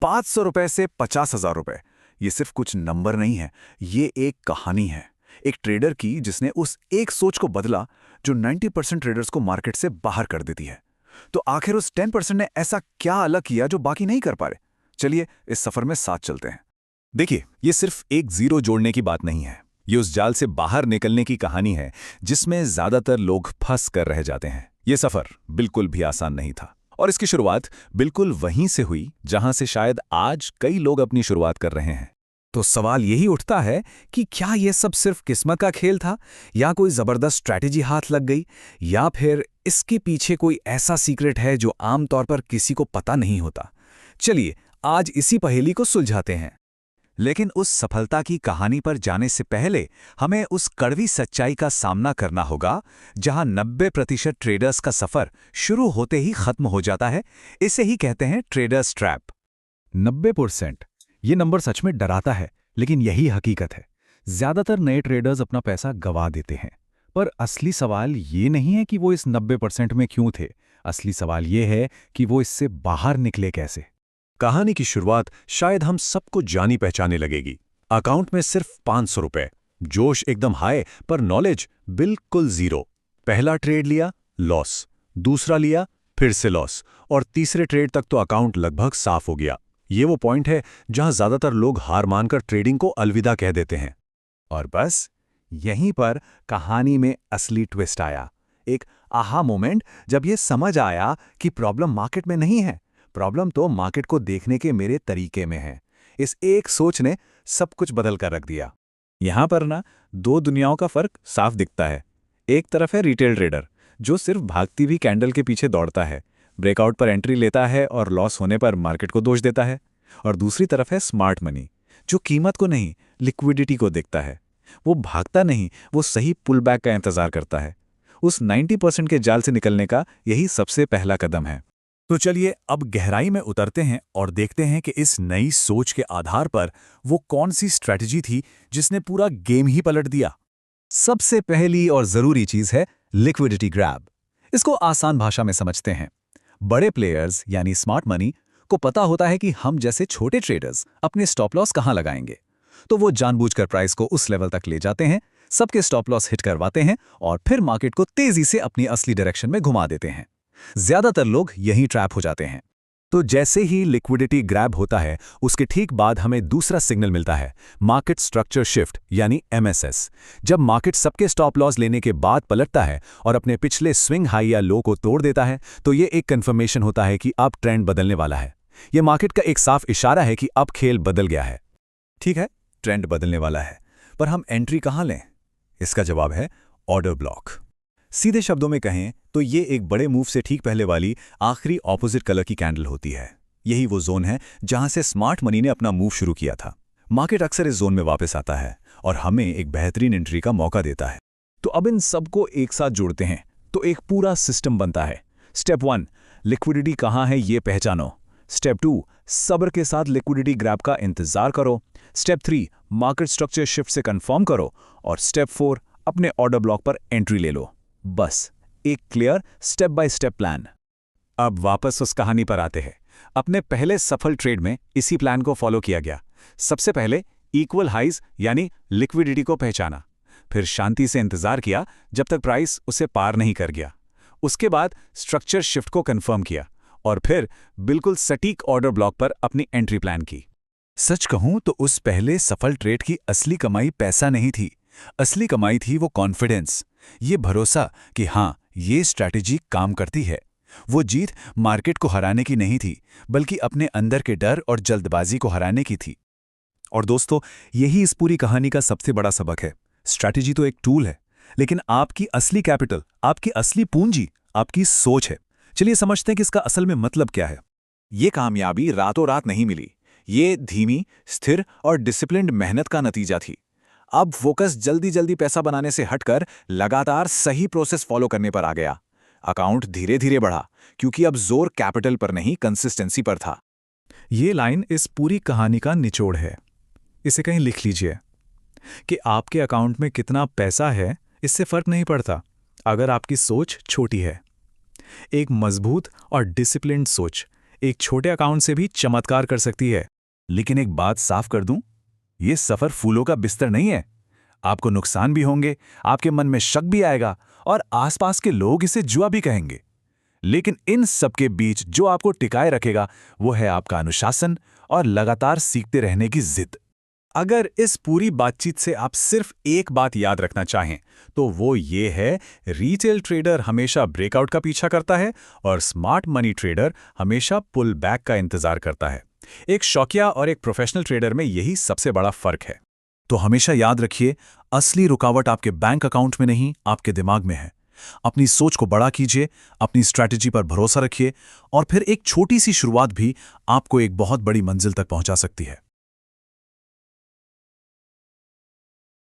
500 रुपए से 50,000 रुपए, ये सिर्फ कुछ नंबर नहीं है, ये एक कहानी है। एक ट्रेडर की जिसने उस एक सोच को बदला जो 90% ट्रेडर्स को मार्केट से बाहर कर देती है। तो आखिर उस 10% ने ऐसा क्या अलग किया जो बाकी नहीं कर पा रहे? चलिए इस सफर में साथ चलते हैं। देखिए, ये सिर्फ एक जीरो जोड़ने की बात नहीं है। ये उस जाल से बाहर निकलने की कहानी है जिसमें ज्यादातर लोग फंस कर रह जाते हैं। ये सफर बिल्कुल भी आसान नहीं था और इसकी शुरुआत बिल्कुल वहीं से हुई जहां से शायद आज कई लोग अपनी शुरुआत कर रहे हैं। तो सवाल यही उठता है कि क्या यह सब सिर्फ किस्मत का खेल था, या कोई जबरदस्त स्ट्रैटेजी हाथ लग गई, या फिर इसके पीछे कोई ऐसा सीक्रेट है जो आमतौर पर किसी को पता नहीं होता। चलिए आज इसी पहेली को सुलझाते हैं। लेकिन उस सफलता की कहानी पर जाने से पहले हमें उस कड़वी सच्चाई का सामना करना होगा जहां 90% ट्रेडर्स का सफर शुरू होते ही खत्म हो जाता है। इसे ही कहते हैं ट्रेडर्स ट्रैप। 90%, ये नंबर सच में डराता है, लेकिन यही हकीकत है। ज्यादातर नए ट्रेडर्स अपना पैसा गंवा देते हैं, पर असली सवाल ये नहीं है कि वो इस 90% में क्यों थे। असली सवाल ये है कि वो इससे बाहर निकले कैसे। कहानी की शुरुआत शायद हम सबको जानी पहचाने लगेगी। अकाउंट में सिर्फ 500 रुपए, जोश एकदम हाई पर नॉलेज बिल्कुल जीरो। पहला ट्रेड लिया, लॉस। दूसरा लिया, फिर से लॉस। और तीसरे ट्रेड तक तो अकाउंट लगभग साफ हो गया। ये वो पॉइंट है जहां ज्यादातर लोग हार मानकर ट्रेडिंग को अलविदा कह देते हैं। और बस यहीं पर कहानी में असली ट्विस्ट आया। एक आहा मोमेंट, जब ये समझ आया कि प्रॉब्लम मार्केट में नहीं है, प्रॉब्लम तो मार्केट को देखने के मेरे तरीके में है। इस एक सोच ने सब कुछ बदल कर रख दिया। यहां पर ना दो दुनियाओं का फर्क साफ दिखता है। एक तरफ है रिटेल ट्रेडर जो सिर्फ भागती हुई कैंडल के पीछे दौड़ता है, ब्रेकआउट पर एंट्री लेता है और लॉस होने पर मार्केट को दोष देता है। और दूसरी तरफ है स्मार्ट मनी जो कीमत को नहीं, लिक्विडिटी को देखता है। वो भागता नहीं, वो सही पुल बैक का इंतजार करता है। उस 90% के जाल से निकलने का यही सबसे पहला कदम है। तो चलिए अब गहराई में उतरते हैं और देखते हैं कि इस नई सोच के आधार पर वो कौन सी स्ट्रैटेजी थी जिसने पूरा गेम ही पलट दिया। सबसे पहली और जरूरी चीज है लिक्विडिटी ग्रैब। इसको आसान भाषा में समझते हैं। बड़े प्लेयर्स यानी स्मार्ट मनी को पता होता है कि हम जैसे छोटे ट्रेडर्स अपने स्टॉप लॉस कहां लगाएंगे, तो वो जानबूझकर प्राइस को उस लेवल तक ले जाते हैं, सबके स्टॉप लॉस हिट करवाते हैं और फिर मार्केट को तेजी से अपनी असली डायरेक्शन में घुमा देते हैं। ज्यादातर लोग यहीं ट्रैप हो जाते हैं। तो जैसे ही लिक्विडिटी ग्रैब होता है, उसके ठीक बाद हमें दूसरा सिग्नल मिलता है, मार्केट स्ट्रक्चर शिफ्ट यानी MSS। जब मार्केट सबके स्टॉप लॉस लेने के बाद पलटता है और अपने पिछले स्विंग हाई या लो को तोड़ देता है, तो ये एक कंफर्मेशन होता है कि अब ट्रेंड बदलने वाला है। ये मार्केट का एक साफ इशारा है कि अब खेल बदल गया है। ठीक है, ट्रेंड बदलने वाला है, पर हम एंट्री कहां लें? इसका जवाब है ऑर्डर ब्लॉक। सीधे शब्दों में कहें तो ये एक बड़े मूव से ठीक पहले वाली आखिरी ऑपोजिट कलर की कैंडल होती है। यही वो जोन है जहां से स्मार्ट मनी ने अपना मूव शुरू किया था। मार्केट अक्सर इस जोन में वापस आता है और हमें एक बेहतरीन एंट्री का मौका देता है। तो अब इन सबको एक साथ जोड़ते हैं तो एक पूरा सिस्टम बनता है। स्टेप 1, लिक्विडिटी कहां है ये पहचानो। स्टेप 2, सब्र के साथ लिक्विडिटी ग्रैब का इंतजार करो। स्टेप 3, मार्केट स्ट्रक्चर शिफ्ट से कंफर्म करो। और स्टेप 4, अपने ऑर्डर ब्लॉक पर एंट्री ले लो। बस एक clear step by step plan. अब वापस उस कहानी पर आते हैं। अपने पहले सफल ट्रेड में इसी प्लान को फॉलो किया गया। सबसे पहले इक्वल हाइज यानी लिक्विडिटी को पहचाना, फिर शांति से इंतजार किया जब तक प्राइस उसे पार नहीं कर गया। उसके बाद स्ट्रक्चर शिफ्ट को कंफर्म किया और फिर बिल्कुल सटीक ऑर्डर ब्लॉक पर अपनी एंट्री प्लान की। सच कहूं तो उस पहले सफल ट्रेड की असली कमाई पैसा नहीं थी। असली कमाई थी वो कॉन्फिडेंस, ये भरोसा कि हाँ, ये स्ट्रैटेजी काम करती है। वो जीत मार्केट को हराने की नहीं थी, बल्कि अपने अंदर के डर और जल्दबाजी को हराने की थी। और दोस्तों, यही इस पूरी कहानी का सबसे बड़ा सबक है। स्ट्रैटेजी तो एक टूल है, लेकिन आपकी असली कैपिटल, आपकी असली पूंजी, आपकी सोच है। चलिए समझते हैं कि इसका असल में मतलब क्या है। ये कामयाबी रातों रात नहीं मिली। ये धीमी, स्थिर और डिसिप्लिन्ड मेहनत का नतीजा थी। अब फोकस जल्दी जल्दी पैसा बनाने से हटकर लगातार सही प्रोसेस फॉलो करने पर आ गया। अकाउंट धीरे धीरे बढ़ा क्योंकि अब जोर कैपिटल पर नहीं, कंसिस्टेंसी पर था। ये लाइन इस पूरी कहानी का निचोड़ है। इसे कहीं लिख लीजिए कि आपके अकाउंट में कितना पैसा है इससे फर्क नहीं पड़ता अगर आपकी सोच छोटी है। एक मजबूत और डिसिप्लिन्ड सोच एक छोटे अकाउंट से भी चमत्कार कर सकती है। लेकिन एक बात साफ कर दूं, ये सफर फूलों का बिस्तर नहीं है। आपको नुकसान भी होंगे, आपके मन में शक भी आएगा और आसपास के लोग इसे जुआ भी कहेंगे। लेकिन इन सब के बीच जो आपको टिकाए रखेगा वो है आपका अनुशासन और लगातार सीखते रहने की जिद। अगर इस पूरी बातचीत से आप सिर्फ एक बात याद रखना चाहें तो वो ये है, रिटेल ट्रेडर हमेशा ब्रेकआउट का पीछा करता है और स्मार्ट मनी ट्रेडर हमेशा पुल बैक का इंतजार करता है। एक शौकिया और एक प्रोफेशनल ट्रेडर में यही सबसे बड़ा फर्क है। तो हमेशा याद रखिए, असली रुकावट आपके बैंक अकाउंट में नहीं, आपके दिमाग में है। अपनी सोच को बड़ा कीजिए, अपनी स्ट्रैटेजी पर भरोसा रखिए और फिर एक छोटी सी शुरुआत भी आपको एक बहुत बड़ी मंजिल तक पहुंचा सकती है।